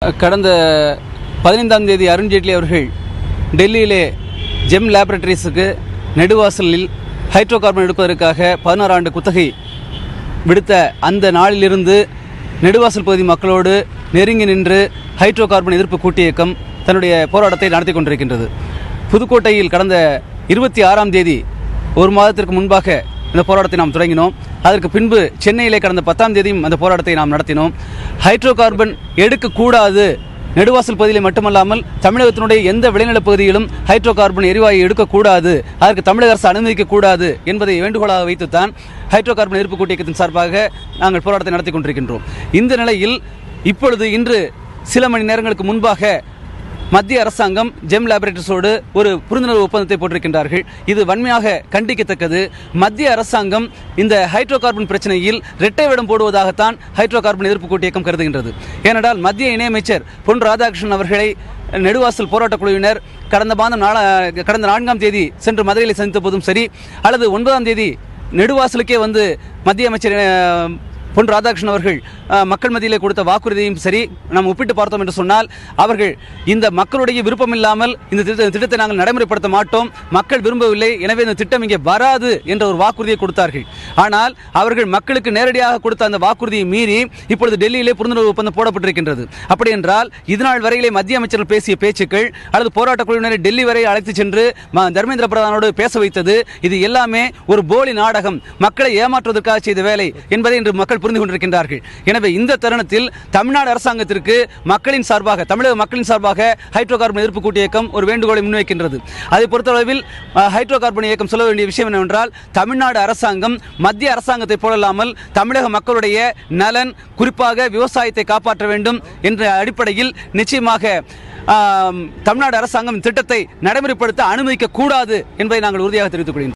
கடந்த 15ஆம் தேதி அருண் ஜேட்லி அவர்கள் டெல்லியிலே ஜெம் லேபரட்டரிஸுக்கு நெடுவாசலில் ஹைட்ரோ கார்பன் எடுப்பதற்காக 16 ஆண்டு குத்தகை விடுத்த அந்த நாளிலிருந்து நெடுவாசல் பகுதி மக்களோடு நெருங்கி நின்று ஹைட்ரோ கார்பன் எதிர்ப்பு கூட்டியக்கம் தன்னுடைய போராட்டத்தை நடத்தி கொண்டிருக்கின்றது. புதுக்கோட்டையில் கடந்த 26ஆம் தேதி ஒரு மாதத்திற்கு முன்பாக இந்த போராட்டத்தை நாம் தொடங்கினோம். அதற்கு பின்பு சென்னையிலே கடந்த 10ஆம் தேதியும் அந்த போராட்டத்தை நாம் நடத்தினோம். ஹைட்ரோ கார்பன் எடுக்கக்கூடாது, நெடுவாசல் பகுதியில் மட்டுமல்லாமல் தமிழகத்தினுடைய எந்த விளைநிலப் பகுதியிலும் ஹைட்ரோ கார்பன் எரிவாயு எடுக்கக்கூடாது, அதற்கு தமிழக அரசு அனுமதிக்கக்கூடாது என்பதை வேண்டுகோளாக வைத்துத்தான் ஹைட்ரோ கார்பன் எதிர்ப்பு கூட்டியக்கத்தின் சார்பாக நாங்கள் போராட்டத்தை நடத்தி கொண்டிருக்கின்றோம். இந்த நிலையில் இன்று சில மணி நேரங்களுக்கு முன்பாக மத்திய அரசாங்கம் ஜெம் லேபரட்டரிஸோடு ஒரு புரிந்துணர்வு ஒப்பந்தத்தை போட்டிருக்கின்றார்கள். இது வன்மையாக கண்டிக்கத்தக்கது. மத்திய அரசாங்கம் இந்த ஹைட்ரோ கார்பன் பிரச்சனையில் இரட்டை வேடம் போடுவதாகத்தான் ஹைட்ரோ கார்பன் எதிர்ப்பு கூட்டியக்கம் கருதுகின்றது. ஏனென்றால் மத்திய இணையமைச்சர் பொன் ராதாகிருஷ்ணன் அவர்களை நெடுவாசல் போராட்டக் குழுவினர் கடந்த 4ஆம் தேதி சென்று மதுரையில் சந்தித்த போதும் சரி, அல்லது 9ஆம் தேதி நெடுவாசலுக்கே வந்து மத்திய அமைச்சர் பொன் ராதாகிருஷ்ணன் அவர்கள் மக்கள் மத்தியிலே கொடுத்த வாக்குறுதியும் சரி நாம் ஒப்பிட்டு பார்த்தோம் என்று சொன்னால், அவர்கள் இந்த மக்களுடைய விருப்பம் இல்லாமல் இந்த திட்டத்தை நாங்கள் நடைமுறைப்படுத்த மாட்டோம், மக்கள் விரும்பவில்லை, எனவே இந்த திட்டம் இங்கே வராது என்ற ஒரு வாக்குறுதியை கொடுத்தார்கள். ஆனால் அவர்கள் மக்களுக்கு நேரடியாக கொடுத்த அந்த வாக்குறுதியை மீறி இப்பொழுது டெல்லியிலே புரிந்துணர்வு ஒப்பந்தம் போடப்பட்டிருக்கின்றது. அப்படி என்றால் இதுநாள் வரையிலே மத்திய அமைச்சர்கள் பேசிய பேச்சுக்கள் அல்லது போராட்டக் குழுவினரை டெல்லி வரை அழைத்து சென்று தர்மேந்திர பிரதானோடு பேச வைத்தது, இது எல்லாமே ஒரு போலி நாடகம், மக்களை ஏமாற்றுவதற்காக செய்த வேலை என்பதை இன்று மக்கள் புரிந்து கொண்டிருக்கின்றார்கள். எனவே இந்த தருணத்தில் தமிழ்நாடு அரசாங்கத்திற்கு தமிழக மக்களின் சார்பாக ஹைட்ரோ கார்பன் எதிர்ப்பு கூட்டு இயக்கம் ஒரு வேண்டுகோளை முன்வைக்கின்றது. அதை பொறுத்தளவில் ஹைட்ரோ கார்பன் இயக்கம் சொல்ல வேண்டிய விஷயம் என்னவென்றால், தமிழ்நாடு அரசாங்கம் மத்திய அரசாங்கத்தை போலல்லாமல் தமிழக மக்களுடைய நலன், குறிப்பாக விவசாயத்தை காப்பாற்ற வேண்டும் என்ற அடிப்படையில் நிச்சயமாக தமிழ்நாடு அரசாங்கம் திட்டத்தை நடைமுறைப்படுத்த அனுமதிக்க கூடாது என்பதை நாங்கள் உறுதியாக தெரிவித்துக் கொள்கிறோம்.